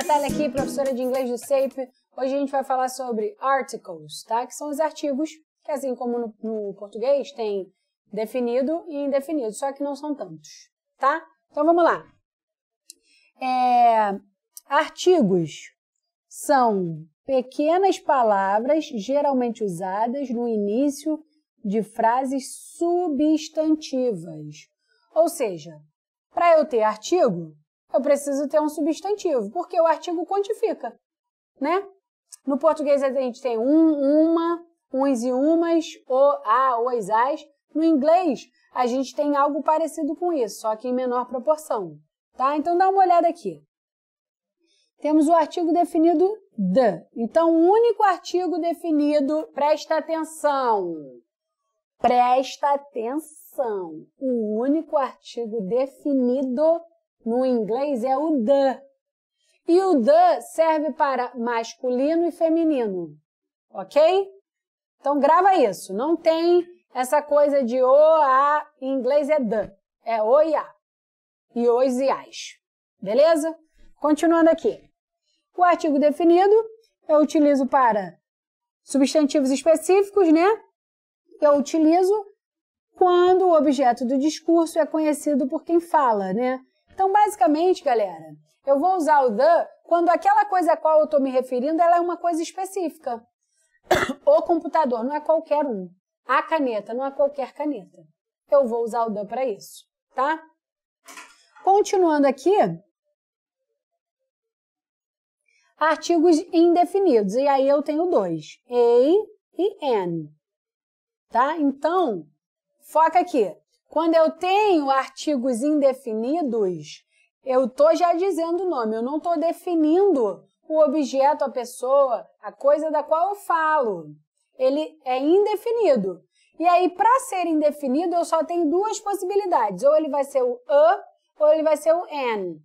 Natália aqui, professora de inglês do SAPE. Hoje a gente vai falar sobre articles, tá? Que são os artigos que, assim como no português, tem definido e indefinido, só que não são tantos, tá? Então vamos lá. Artigos são pequenas palavras geralmente usadas no início de frases substantivas. Ou seja, para eu ter artigo, eu preciso ter um substantivo, porque o artigo quantifica, né? No português a gente tem uma, uns e umas, os, as. No inglês, a gente tem algo parecido com isso, só que em menor proporção, tá? Então dá uma olhada aqui. Temos o artigo definido the. Então, o único artigo definido, presta atenção. Presta atenção. O único artigo definido no inglês é o the. E o the serve para masculino e feminino. Ok? Então, grava isso. Não tem essa coisa de o, a. Em inglês é the. É o e a. E os e as. Beleza? Continuando aqui. O artigo definido eu utilizo para substantivos específicos, né? Eu utilizo quando o objeto do discurso é conhecido por quem fala, né? Então, basicamente, galera, eu vou usar o the quando aquela coisa a qual eu estou me referindo ela é uma coisa específica. O computador não é qualquer um. A caneta não é qualquer caneta. Eu vou usar o the para isso, tá? Continuando aqui, artigos indefinidos. E aí eu tenho dois, a e an. Tá? Então, foca aqui. Quando eu tenho artigos indefinidos, eu estou já dizendo o nome, eu não estou definindo o objeto, a pessoa, a coisa da qual eu falo. Ele é indefinido. E aí, para ser indefinido, eu só tenho duas possibilidades. Ou ele vai ser o a, ou ele vai ser o an.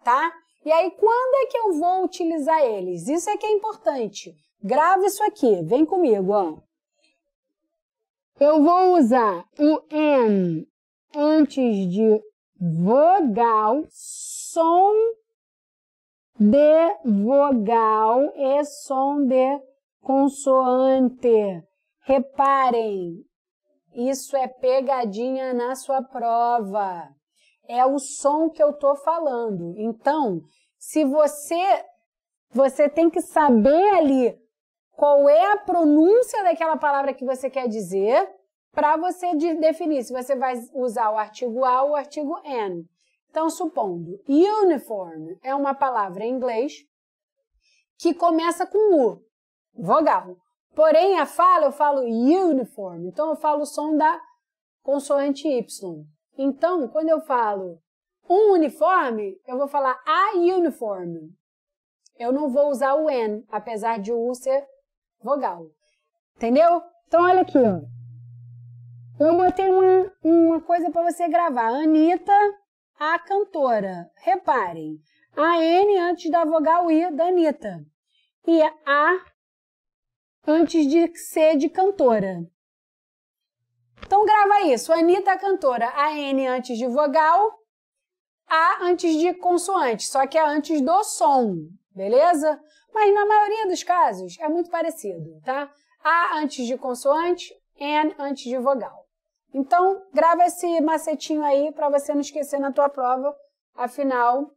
Tá? E aí, quando é que eu vou utilizar eles? Isso é que é importante. Grava isso aqui, vem comigo, ó. Eu vou usar o an antes de vogal, som de vogal e som de consoante. Reparem, isso é pegadinha na sua prova. É o som que eu estou falando. Então, se você tem que saber ali qual é a pronúncia daquela palavra que você quer dizer para você definir se você vai usar o artigo a ou o artigo an. Então, supondo, uniform é uma palavra em inglês que começa com U, vogal. Porém, a fala eu falo uniform, então eu falo o som da consoante Y. Então, quando eu falo um uniforme, eu vou falar a uniform. Eu não vou usar o N, apesar de o U ser vogal. Entendeu? Então, olha aqui, ó. Eu botei uma coisa para você gravar. Anitta, a cantora. Reparem, a N antes da vogal I da Anitta. E a antes de C de cantora. Então, grava isso. Anitta, a cantora. A N antes de vogal, A antes de consoante, só que é antes do som, beleza? Mas na maioria dos casos é muito parecido, tá? A antes de consoante, N antes de vogal. Então, grava esse macetinho aí para você não esquecer na tua prova. Afinal,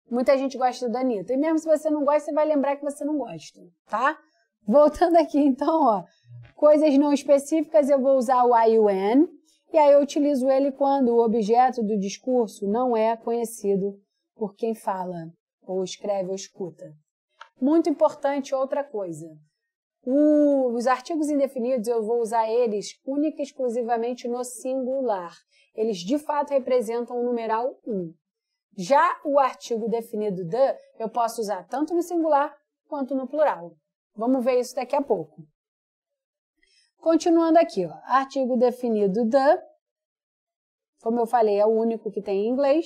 muita gente gosta da Anitta. E mesmo se você não gosta, você vai lembrar que você não gosta, tá? Voltando aqui, então, ó. Coisas não específicas, eu vou usar o I e o N. E aí eu utilizo ele quando o objeto do discurso não é conhecido por quem fala, ou escreve, ou escuta. Muito importante outra coisa. Os artigos indefinidos eu vou usar eles única e exclusivamente no singular. Eles de fato representam o numeral 1. Já o artigo definido the eu posso usar tanto no singular quanto no plural. Vamos ver isso daqui a pouco. Continuando aqui, ó, artigo definido the, como eu falei, é o único que tem em inglês.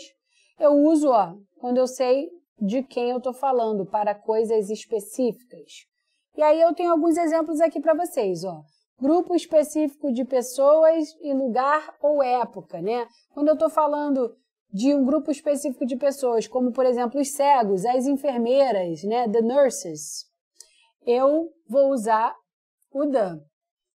Eu uso, ó, quando eu sei de quem eu estou falando, para coisas específicas. E aí eu tenho alguns exemplos aqui para vocês, ó. Grupo específico de pessoas e lugar ou época, né? Quando eu estou falando de um grupo específico de pessoas, como, por exemplo, os cegos, as enfermeiras, né, the nurses, eu vou usar o the.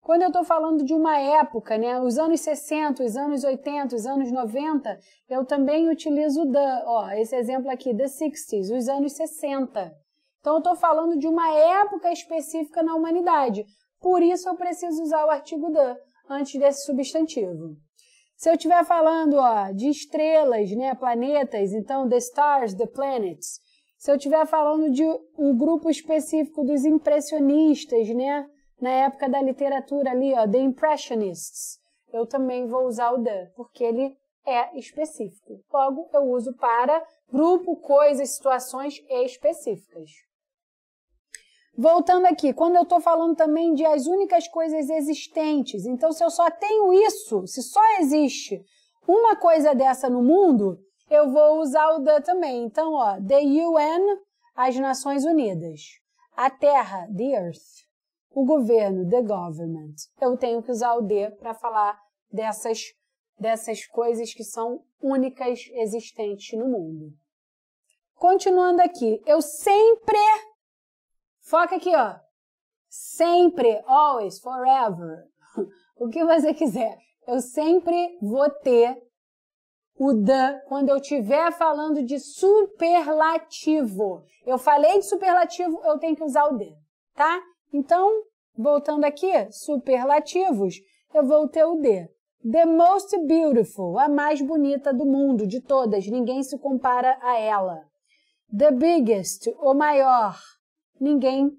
Quando eu estou falando de uma época, né, os anos 60, os anos 80, os anos 90, eu também utilizo o the. Ó, esse exemplo aqui, the 60s, os anos 60. Então, eu estou falando de uma época específica na humanidade. Por isso, eu preciso usar o artigo the antes desse substantivo. Se eu estiver falando, ó, de estrelas, né, planetas, então, the stars, the planets. Se eu estiver falando de um grupo específico dos impressionistas, né, na época da literatura ali, ó, the impressionists, eu também vou usar o the, porque ele é específico. Logo, eu uso para grupo, coisas, situações específicas. Voltando aqui, quando eu estou falando também de as únicas coisas existentes, então se eu só tenho isso, se só existe uma coisa dessa no mundo, eu vou usar o the também. Então, ó, the UN, as Nações Unidas. A Terra, the Earth. O governo, the government. Eu tenho que usar o the para falar dessas coisas que são únicas existentes no mundo. Continuando aqui, eu sempre... Foca aqui, ó. Sempre, always, forever. O que você quiser. Eu sempre vou ter o the quando eu estiver falando de superlativo. Eu falei de superlativo, eu tenho que usar o the, tá? Então, voltando aqui, superlativos, eu vou ter o the. The most beautiful, a mais bonita do mundo, de todas, ninguém se compara a ela. The biggest, o maior. Ninguém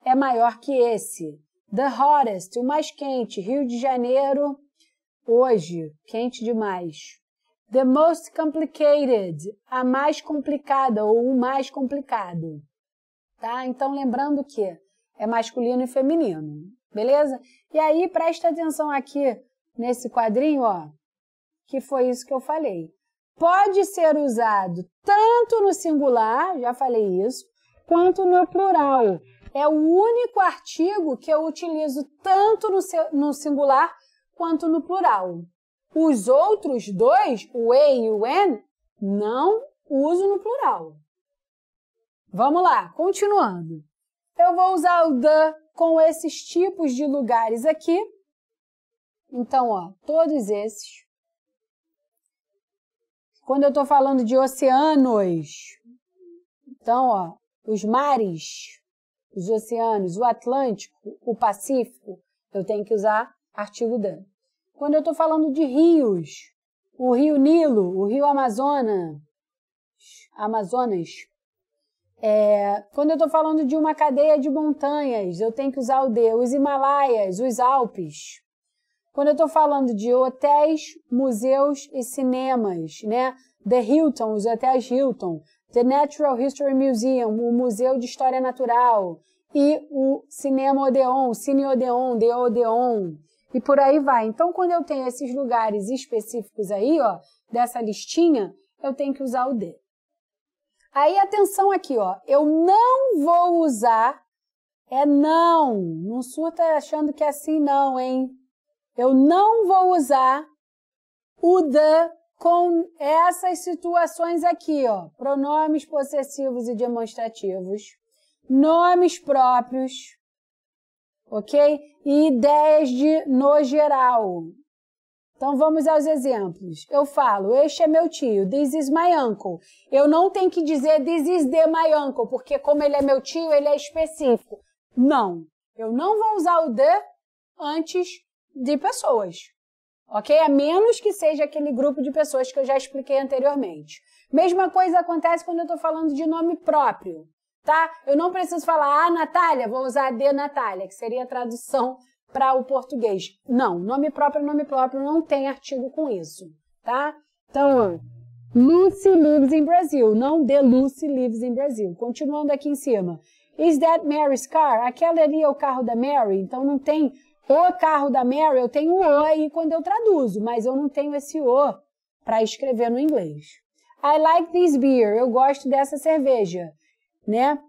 é maior que esse. The hottest, o mais quente. Rio de Janeiro, hoje, quente demais. The most complicated, a mais complicada ou o mais complicado. Tá? Então, lembrando que é masculino e feminino. Beleza? E aí, presta atenção aqui nesse quadrinho, ó, que foi isso que eu falei. Pode ser usado tanto no singular, já falei isso, quanto no plural. É o único artigo que eu utilizo tanto no singular quanto no plural. Os outros dois, o e e o en, não uso no plural. Vamos lá, continuando. Eu vou usar o the com esses tipos de lugares aqui. Então, ó, todos esses. Quando eu estou falando de oceanos, então, ó, os mares, os oceanos, o Atlântico, o Pacífico, eu tenho que usar artigo the. Quando eu estou falando de rios, o rio Nilo, o rio Amazonas, quando eu estou falando de uma cadeia de montanhas, eu tenho que usar o the. Os Himalaias, os Alpes. Quando eu estou falando de hotéis, museus e cinemas, né? The Hilton, os hotéis Hilton. The Natural History Museum, o Museu de História Natural, e o Cinema Odeon, Cine Odeon, The Odeon, e por aí vai. Então, quando eu tenho esses lugares específicos aí, ó, dessa listinha, eu tenho que usar o the. Aí, atenção aqui, ó, eu não vou usar, não surta achando que é assim não, hein? Eu não vou usar o the com essas situações aqui, ó, pronomes possessivos e demonstrativos, nomes próprios, ok? E ideias de no geral. Então, vamos aos exemplos. Eu falo, este é meu tio, this is my uncle. Eu não tenho que dizer this is the my uncle, porque como ele é meu tio, ele é específico. Não, eu não vou usar o the antes de pessoas. Ok? A menos que seja aquele grupo de pessoas que eu já expliquei anteriormente. Mesma coisa acontece quando eu estou falando de nome próprio, tá? Eu não preciso falar, Natália, vou usar de Natália, que seria a tradução para o português. Não, nome próprio, não tem artigo com isso, tá? Então, Lucy lives in Brazil, não the Lucy lives in Brazil. Continuando aqui em cima. Is that Mary's car? Aquela ali é o carro da Mary, então não tem... O carro da Mary, eu tenho o aí quando eu traduzo, mas eu não tenho esse o para escrever no inglês. I like this beer, eu gosto dessa cerveja, né?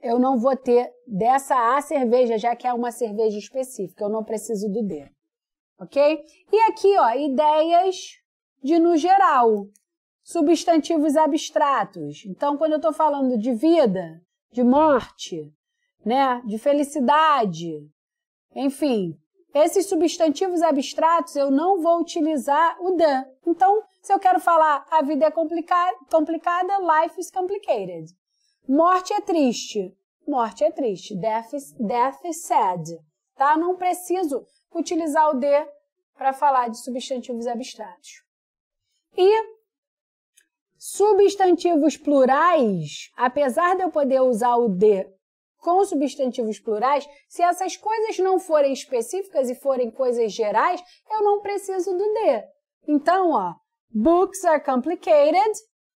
Eu não vou ter dessa a cerveja, já que é uma cerveja específica, eu não preciso do de, ok? E aqui, ó, ideias de no geral. substantivos abstratos. Então, quando eu estou falando de vida, de morte, né, de felicidade, enfim, esses substantivos abstratos eu não vou utilizar o the. Então, se eu quero falar a vida é complicada, life is complicated. Morte é triste. Morte é triste. Death is sad. Tá? Não preciso utilizar o the para falar de substantivos abstratos. E substantivos plurais, apesar de eu poder usar o the com substantivos plurais, se essas coisas não forem específicas e forem coisas gerais, eu não preciso do the. Então, ó, books are complicated,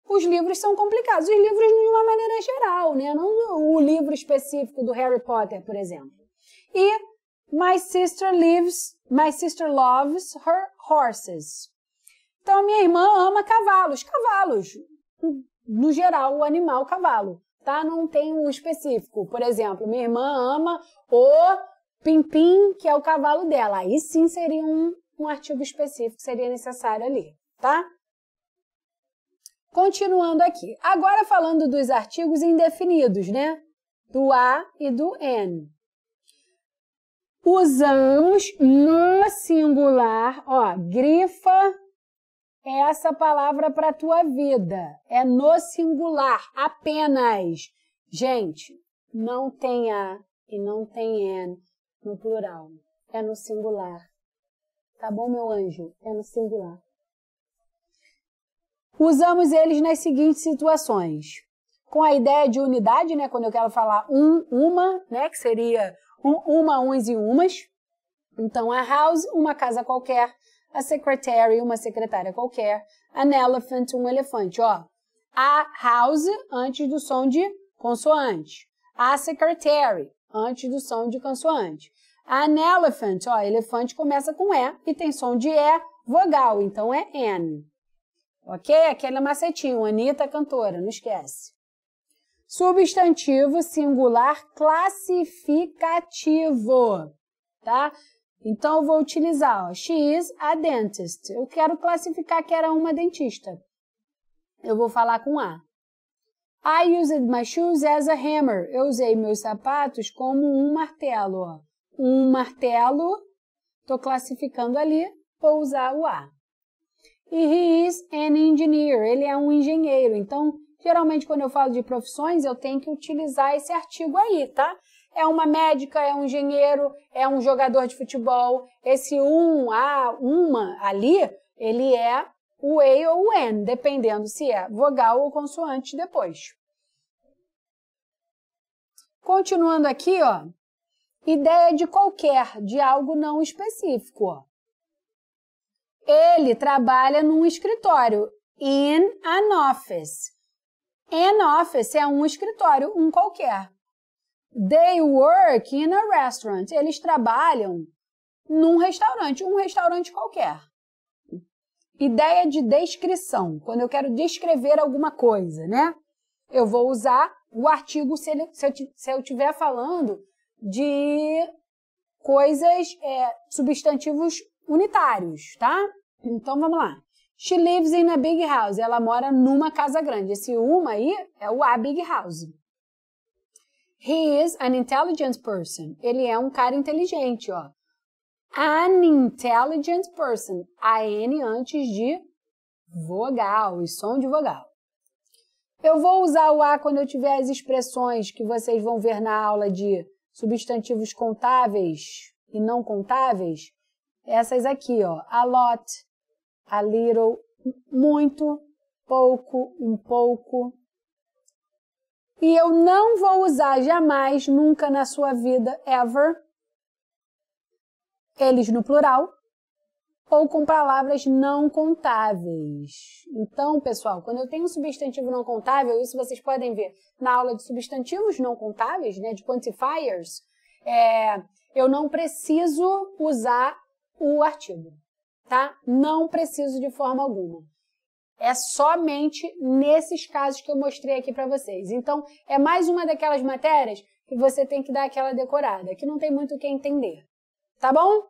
os livros são complicados. Os livros de uma maneira geral, né? Não o livro específico do Harry Potter, por exemplo. E my sister loves her horses. Então, minha irmã ama cavalos. Cavalos, no geral, o animal cavalo. Tá? Não tem um específico. Por exemplo, minha irmã ama o Pimpim, que é o cavalo dela. Aí sim seria um artigo específico que seria necessário ali, tá? Continuando aqui. Agora falando dos artigos indefinidos, né? Do a e do n. Usamos no singular, ó, grifa essa palavra para a tua vida. É no singular, apenas. Gente, não tem a e não tem n no plural. É no singular. Tá bom, meu anjo? É no singular. Usamos eles nas seguintes situações. Com a ideia de unidade, né? Quando eu quero falar uma, né? Que seria uns e umas. Então, a house, uma casa qualquer. A secretary, uma secretária qualquer. An elephant, um elefante. Ó, a house, antes do som de consoante. A secretary, antes do som de consoante. An elephant, ó, elefante começa com E e tem som de E, vogal, então é N. Ok? Aquele macetinho, Anitta cantora, não esquece. Substantivo singular classificativo, tá? Então, eu vou utilizar, ó, she is a dentist. Eu quero classificar que era uma dentista. Eu vou falar com a. I used my shoes as a hammer. Eu usei meus sapatos como um martelo, ó. Um martelo, estou classificando ali, vou usar o a. E he is an engineer. Ele é um engenheiro. Então, geralmente, quando eu falo de profissões, eu tenho que utilizar esse artigo aí, tá? É uma médica, é um engenheiro, é um jogador de futebol. Esse uma ali, ele é o A ou o N, dependendo se é vogal ou consoante depois. Continuando aqui, ó, ideia de qualquer, de algo não específico, ó. Ele trabalha num escritório, in an office. An office é um escritório, um qualquer. They work in a restaurant. Eles trabalham num restaurante, um restaurante qualquer. Ideia de descrição. Quando eu quero descrever alguma coisa, né? Eu vou usar o artigo se eu estiver falando de coisas, substantivos unitários, tá? Então, vamos lá. She lives in a big house. Ela mora numa casa grande. Esse uma aí é o a big house. He is an intelligent person. Ele é um cara inteligente, ó. An intelligent person. A N antes de vogal, e som de vogal. Eu vou usar o a quando eu tiver as expressões que vocês vão ver na aula de substantivos contáveis e não contáveis. Essas aqui, ó. A lot, a little, muito, pouco, um pouco. E eu não vou usar jamais, nunca na sua vida, ever, eles no plural, ou com palavras não contáveis. Então, pessoal, quando eu tenho um substantivo não contável, isso vocês podem ver na aula de substantivos não contáveis, né, de quantifiers, eu não preciso usar o artigo, tá? Não preciso de forma alguma. É somente nesses casos que eu mostrei aqui para vocês. Então, é mais uma daquelas matérias que você tem que dar aquela decorada, que não tem muito o que entender. Tá bom?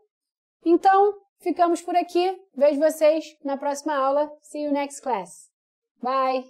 Então, ficamos por aqui. Vejo vocês na próxima aula. See you next class. Bye!